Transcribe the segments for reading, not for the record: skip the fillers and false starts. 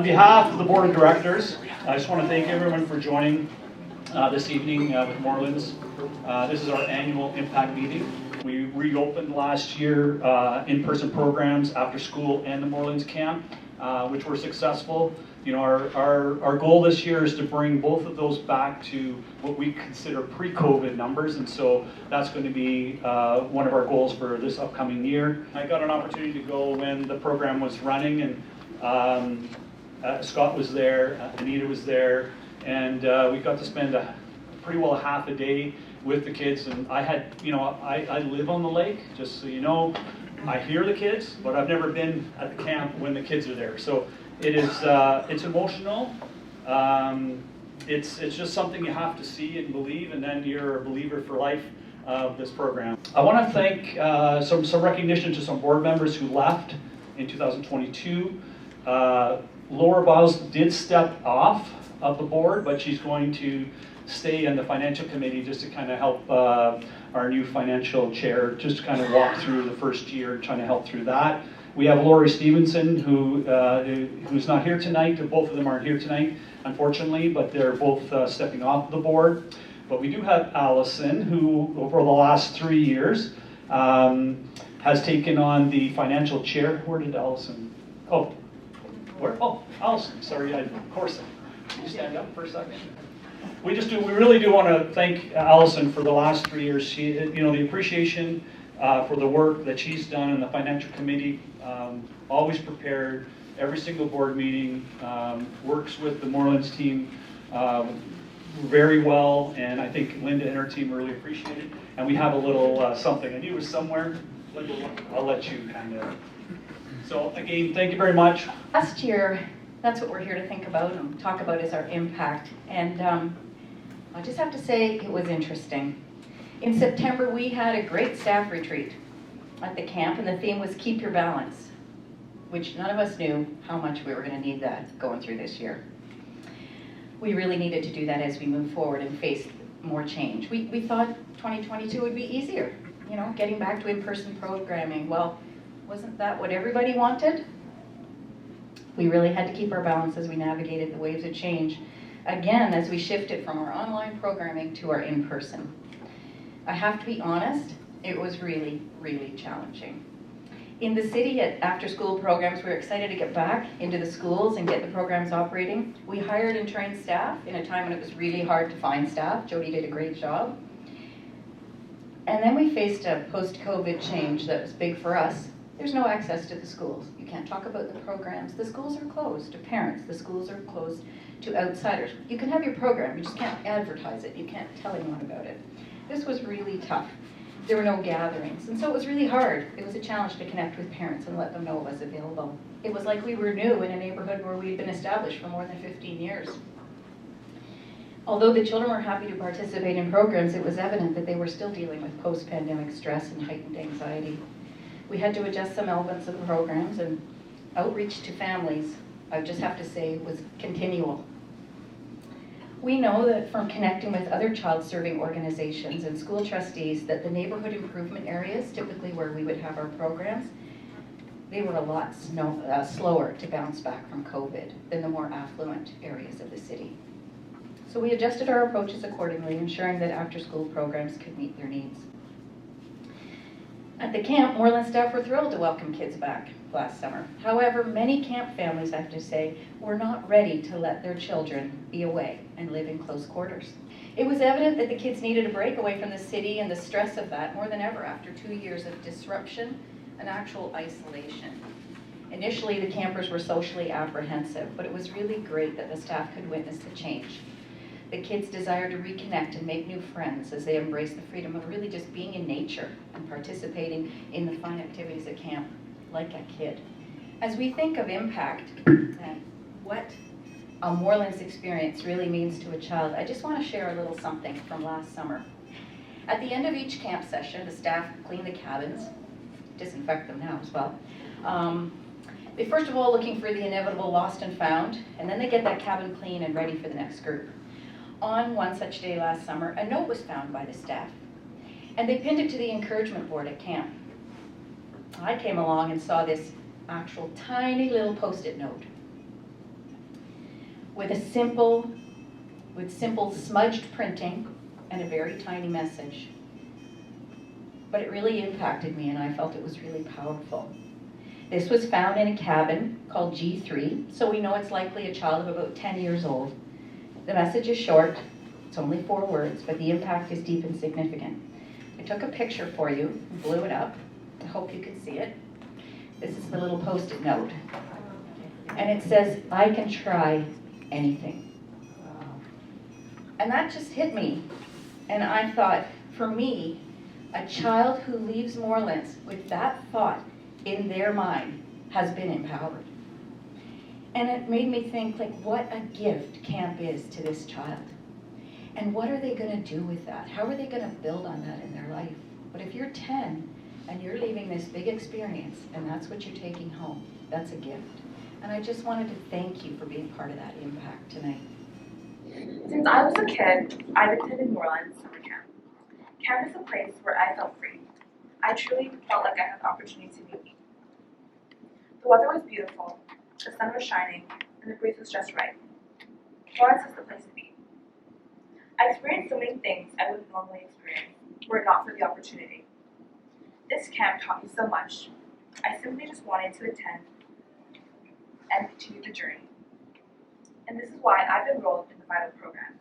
behalf of the Board of Directors, I just want to thank everyone for joining this evening with Moorelands. This is our annual impact meeting. We reopened last year in-person programs after school and the Moorelands camp, which were successful. You know, our goal this year is to bring both of those back to what we consider pre-COVID numbers, and so that's going to be one of our goals for this upcoming year. I got an opportunity to go when the program was running, and Scott was there, Anita was there, and we got to spend pretty well a half a day with the kids. And I had, you know, I live on the lake, just so you know. I hear the kids, but I've never been at the camp when the kids are there. So it is, it's emotional. It's just something you have to see and believe, and then you're a believer for life of this program. I want to thank some recognition to some board members who left in 2022. Laura Bowes did step off of the board, but she's going to stay in the financial committee just to kind of help our new financial chair just kind of walk through the first year, trying to help through that. We have Lori Stevenson, who's not here tonight. Both of them aren't here tonight, unfortunately, but they're both stepping off the board. But we do have Allison, who over the last 3 years has taken on the financial chair. Where did Allison? Oh, where? Oh, Allison. Sorry, of course. Can you stand up for a second? We really do want to thank Allison for the last 3 years. She, you know, the appreciation for the work that she's done in the financial committee, always prepared, every single board meeting, works with the Moorelands team very well, and I think Linda and her team really appreciate it. And we have a little something. I knew it was somewhere. I'll let you kind of. So again, thank you very much. Last year, that's what we're here to think about and talk about is our impact. And I just have to say it was interesting. In September, we had a great staff retreat at the camp, and the theme was Keep Your Balance, which none of us knew how much we were going to need that going through this year. We really needed to do that as we move forward and face more change. We thought 2022 would be easier, you know, getting back to in-person programming. Well, wasn't that what everybody wanted? We really had to keep our balance as we navigated the waves of change, again, as we shifted from our online programming to our in-person. I have to be honest, it was really, really challenging. In the city at after-school programs, we were excited to get back into the schools and get the programs operating. We hired and trained staff in a time when it was really hard to find staff. Jody did a great job. And then we faced a post-COVID change that was big for us. There's no access to the schools. You can't talk about the programs. The schools are closed to parents. The schools are closed to outsiders. You can have your program, you just can't advertise it. You can't tell anyone about it. This was really tough. There were no gatherings, and so it was really hard. It was a challenge to connect with parents and let them know it was available. It was like we were new in a neighborhood where we'd been established for more than 15 years. Although the children were happy to participate in programs, it was evident that they were still dealing with post-pandemic stress and heightened anxiety. We had to adjust some elements of the programs, and outreach to families, I just have to say, was continual. We know that from connecting with other child-serving organizations and school trustees that the neighborhood improvement areas, typically where we would have our programs, they were a lot slower to bounce back from COVID than the more affluent areas of the city. So we adjusted our approaches accordingly, ensuring that after-school programs could meet their needs. At the camp, Moorelands staff were thrilled to welcome kids back last summer. However, many camp families, I have to say, were not ready to let their children be away and live in close quarters. It was evident that the kids needed a break away from the city and the stress of that more than ever after 2 years of disruption and actual isolation. Initially, the campers were socially apprehensive, but it was really great that the staff could witness the change. The kids desired to reconnect and make new friends as they embraced the freedom of really just being in nature and participating in the fun activities at camp, like a kid. As we think of impact and what a Moorelands experience really means to a child, I just want to share a little something from last summer. At the end of each camp session, the staff clean the cabins, disinfect them now as well. They first of all looking for the inevitable lost and found, and then they get that cabin clean and ready for the next group. On one such day last summer, a note was found by the staff, and they pinned it to the encouragement board at camp. I came along and saw this actual tiny little post-it note. with simple smudged printing and a very tiny message. But it really impacted me, and I felt it was really powerful. This was found in a cabin called G3, so we know it's likely a child of about 10 years old. The message is short, it's only 4 words, but the impact is deep and significant. I took a picture for you, blew it up. I hope you can see it. This is the little post-it note. And it says, "I can try anything." And that just hit me. And I thought, for me, a child who leaves Moorelands with that thought in their mind has been empowered. And it made me think, like, what a gift camp is to this child. And what are they going to do with that? How are they going to build on that in their life? But if you're 10 and you're leaving this big experience and that's what you're taking home, that's a gift. And I just wanted to thank you for being part of that impact tonight. Since I was a kid, I've attended Moorelands Summer Camp. Camp is a place where I felt free. I truly felt like I had the opportunity to meet me. The weather was beautiful, the sun was shining, and the breeze was just right. Moorelands is the place to be. I experienced so many things I wouldn't normally experience were it not for the opportunity. This camp taught me so much. I simply just wanted to attend and continue the journey. And this is why I've enrolled in the VITAL program.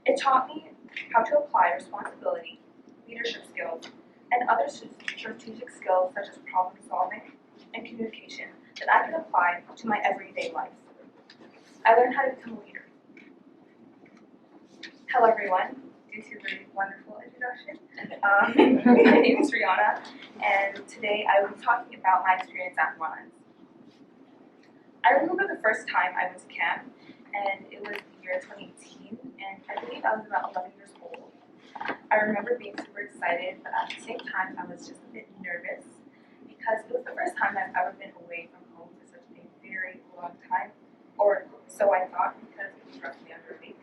It taught me how to apply responsibility, leadership skills, and other strategic skills such as problem solving and communication that I can apply to my everyday life. I learned how to become a leader. Hello everyone, due to the wonderful introduction. My name is Rihanna, and today I will be talking about my experience at Moorelands. I remember the first time I went to camp, and it was the year 2018, and I believe I was about 11 years old. I remember being super excited, but at the same time I was just a bit nervous because it was the first time I've ever been away from home for such a very long time, or so I thought, because it was roughly under a week.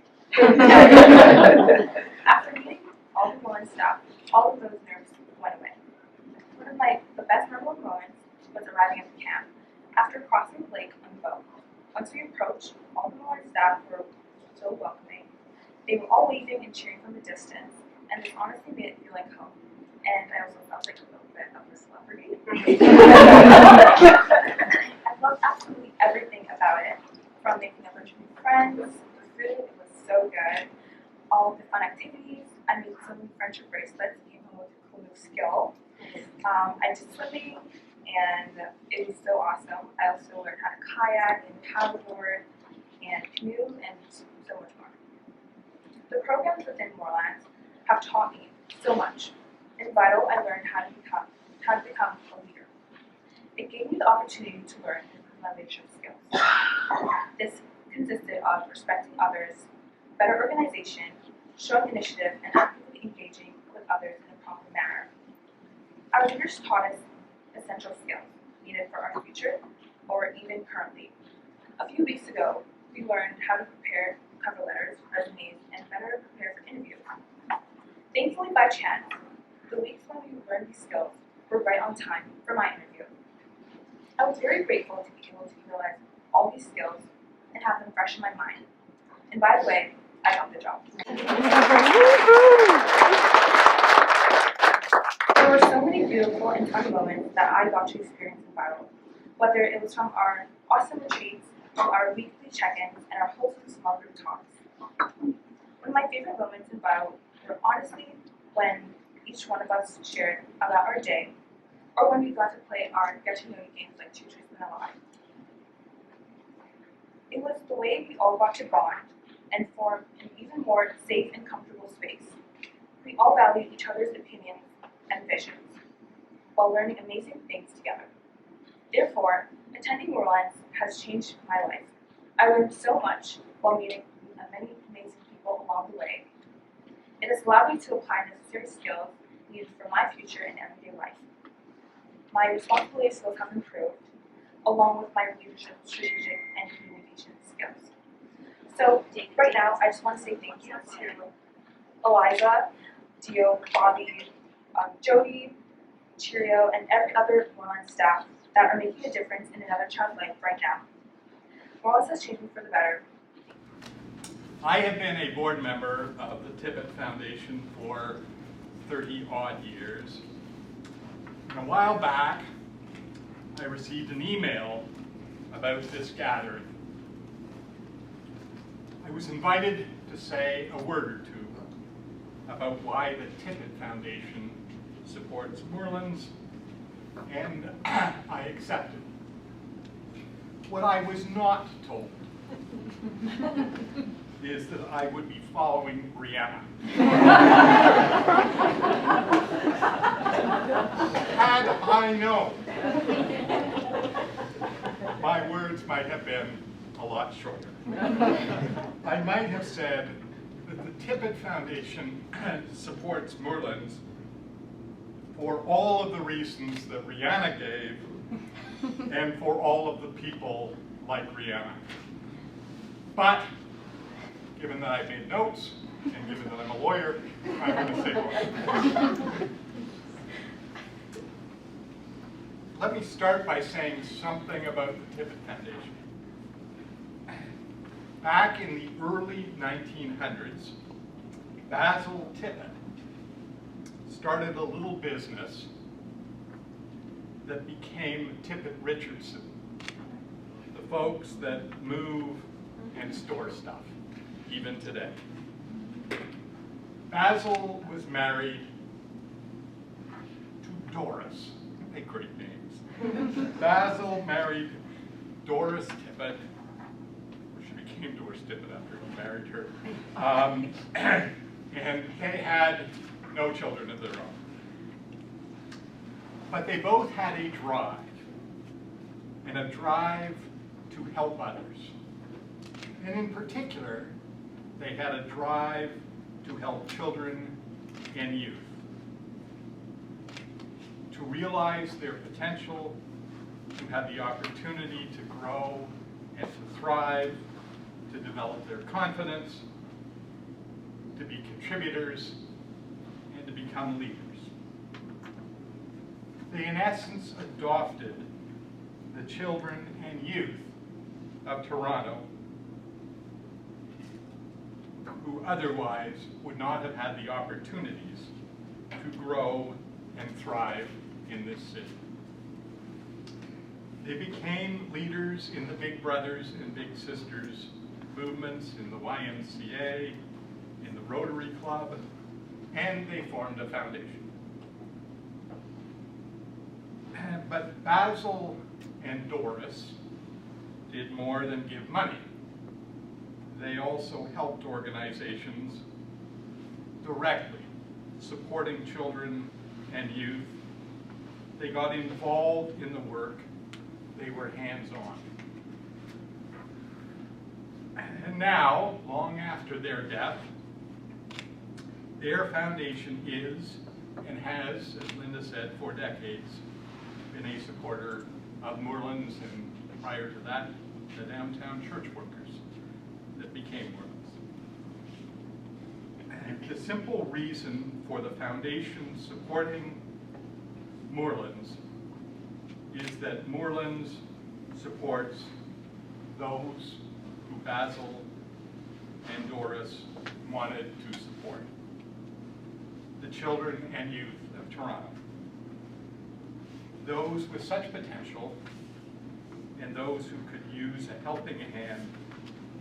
After meeting all the Moorelands staff, all of those nerves went away. One of the best memorable moments was arriving at the camp after crossing the lake on the boat. Once we approached, all the Moorelands staff were so welcoming. They were all waving and cheering from the distance, and this honestly made it feel like home. And I also felt like a little bit of a celebrity. I loved absolutely everything about it, from making a bunch of new friends, the food, it was so good, all of the fun activities. I made so many friendship bracelets, came home with a cool new skill. I did swimming, and it was so awesome. I also learned how to kayak and paddleboard and canoe and so much more. The programs within Moorelands have taught me so much. In VITAL, I learned how to become a leader. It gave me the opportunity to learn and improve my leadership skills. This consisted of respecting others, better organization, showing initiative, and actively engaging with others in a proper manner. Our leaders taught us essential skills needed for our future, or even currently. A few weeks ago, we learned how to prepare cover letters, resumes, and better prepare for interviews. Thankfully, by chance, the weeks when we learned these skills were right on time for my interview. I was very grateful to be able to utilize all these skills and have them fresh in my mind. And by the way, I got the job. There were so many beautiful and fun moments that I got to experience in VITAL, whether it was from our awesome retreats, from our weekly check-ins, and our wholesome small group talks. One of my favorite moments in VITAL were honestly when each one of us shared about our day, or when we got to play our get-to-know-you games like Two Truths and a Lie. It was the way we all got to bond and form an even more safe and comfortable space. We all valued each other's opinions and visions while learning amazing things together. Therefore, attending Moorelands has changed my life. I learned so much while meeting many amazing people along the way. It has allowed me to apply necessary skills needed for my future and everyday life. My responsibility skills have improved, along with my leadership, strategic, and communication skills. So right now, I just want to say thank you to Eliza, Dio, Bobby, Jody, Cheerio, and every other Moorelands staff that are making a difference in another child's life right now. Wallace is changing for the better. I have been a board member of the TIPPET Foundation for 30-odd years. And a while back, I received an email about this gathering. I was invited to say a word or two about why the TIPPET Foundation supports Moorelands, and I accepted. What I was not told is that I would be following RIHANNA. Had I known, my words might have been a lot shorter. I might have said that the TIPPET Foundation supports Moorelands for all of the reasons that RIHANNA gave and for all of the people like RIHANNA. But given that I made notes, and given that I'm a lawyer, I'm going to say more. Let me start by saying something about the TIPPET Foundation. Back in the early 1900s, Basil Tippett started a little business that became Tippett Richardson, the folks that move and store stuff, even today. Basil was married to Doris. They great names. Basil married Doris Tippett. She became Doris Tippett after he married her. And they had no children of their own. But they both had a drive, and a drive to help others. And in particular, they had a drive to help children and youth, to realize their potential, to have the opportunity to grow and to thrive, to develop their confidence, to be contributors, and to become leaders. They, in essence, adopted the children and youth of Toronto who otherwise would not have had the opportunities to grow and thrive in this city. They became leaders in the Big Brothers and Big Sisters movements, in the YMCA, in the Rotary Club, and they formed a foundation. But Basil and Doris did more than give money. They also helped organizations directly, supporting children and youth. They got involved in the work. They were hands-on. And now, long after their death, their foundation is, and has, as Linda said, for decades, been a supporter of Moorelands, and prior to that, the downtown church workers that became Moorelands. The simple reason for the foundation supporting Moorelands is that Moorelands supports those who Basil and Doris wanted to support, the children and youth of Toronto. Those with such potential and those who could use a helping hand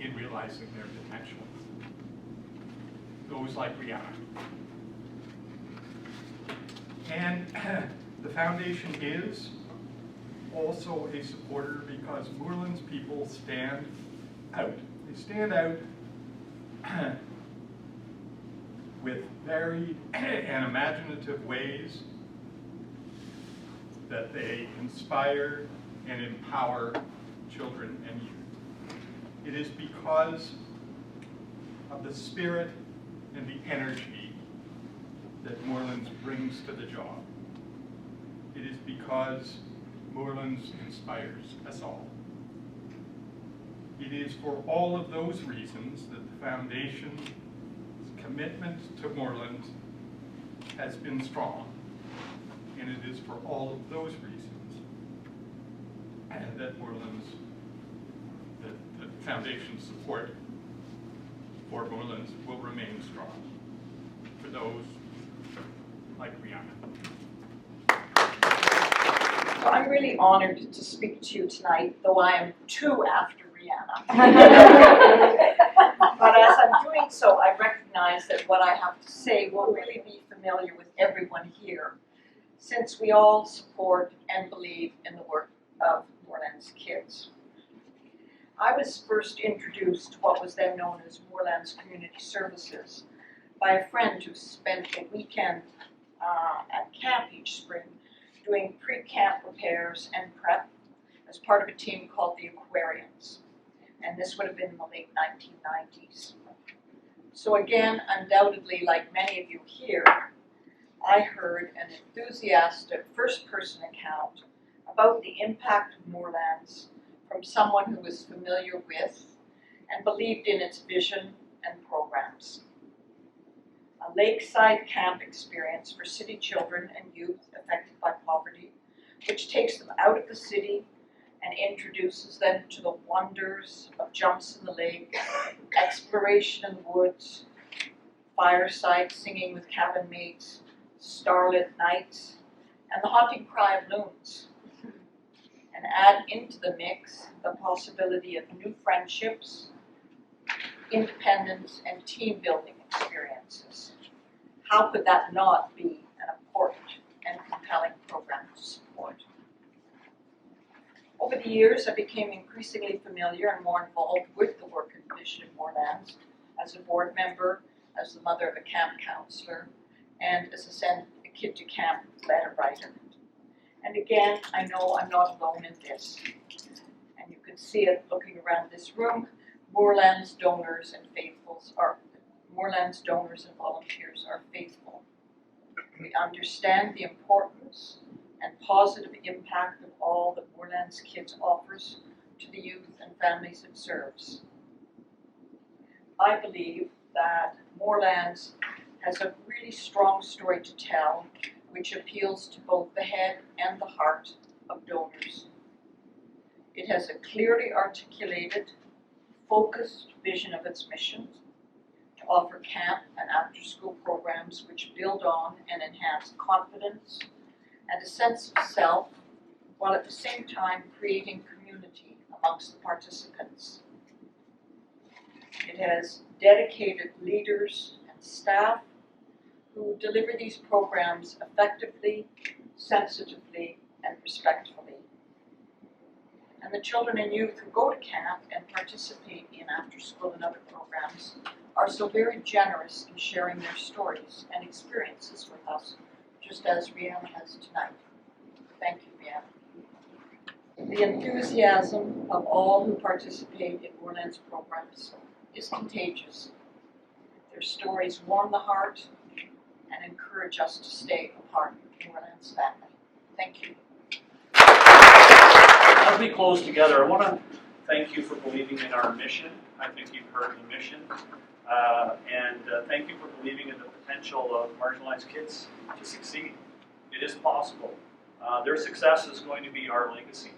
in realizing their potential. Those like RIHANNA. And the foundation is also a supporter because Moorelands people stand out. They stand out with varied and imaginative ways that they inspire and empower children and youth. It is because of the spirit and the energy that Moorelands brings to the job. It is because Moorelands inspires us all. It is for all of those reasons that the Foundation's commitment to Moorelands has been strong. And it is for all of those reasons and that Moorelands, that Foundation's support for Moorelands will remain strong for those like Rihanna. So I'm really honored to speak to you tonight, though I am too after Rihanna. But as I'm doing so, I recognize that what I have to say will really be familiar with everyone here, since we all support and believe in the work of Moorelands Kids. I was first introduced to what was then known as Moorelands Community Services by a friend who spent a weekend at camp each spring doing pre-camp repairs and prep as part of a team called the Aquarians. And this would have been in the late 1990s. So again, undoubtedly, like many of you here, I heard an enthusiastic first-person account about the impact of Moorelands from someone who was familiar with and believed in its vision and programs. A lakeside camp experience for city children and youth affected by poverty, which takes them out of the city and introduces them to the wonders of jumps in the lake, exploration in the woods, fireside singing with cabin mates, starlit nights, and the haunting cry of loons. And add into the mix the possibility of new friendships, independence, and team building experiences. How could that not be an important and compelling program to support? Over the years, I became increasingly familiar and more involved with the work and vision of Moorelands as a board member, as the mother of a camp counselor, and as a Send a Kid to Camp letter writer. And again, I know I'm not alone in this. And you can see it looking around this room. Moorelands donors and Moorelands donors and volunteers are faithful. We understand the importance and positive impact of all that Moorelands Kids offers to the youth and families it serves. I believe that Moorelands has a really strong story to tell, which appeals to both the head and the heart of donors. It has a clearly articulated, focused vision of its mission to offer camp and after-school programs which build on and enhance confidence and a sense of self, while at the same time creating community amongst the participants. It has dedicated leaders and staff who deliver these programs effectively, sensitively, and respectfully. And the children and youth who go to camp and participate in after-school and other programs are so very generous in sharing their stories and experiences with us, just as Rihanna has tonight. Thank you, Rihanna. The enthusiasm of all who participate in Moorelands programs is contagious. Their stories warm the heart and encourage us to stay a part of the Moorelands family. Thank you. As we close together, I want to thank you for believing in our mission. I think you've heard the mission. And thank you for believing in the potential of marginalized kids to succeed. It is possible. Their success is going to be our legacy.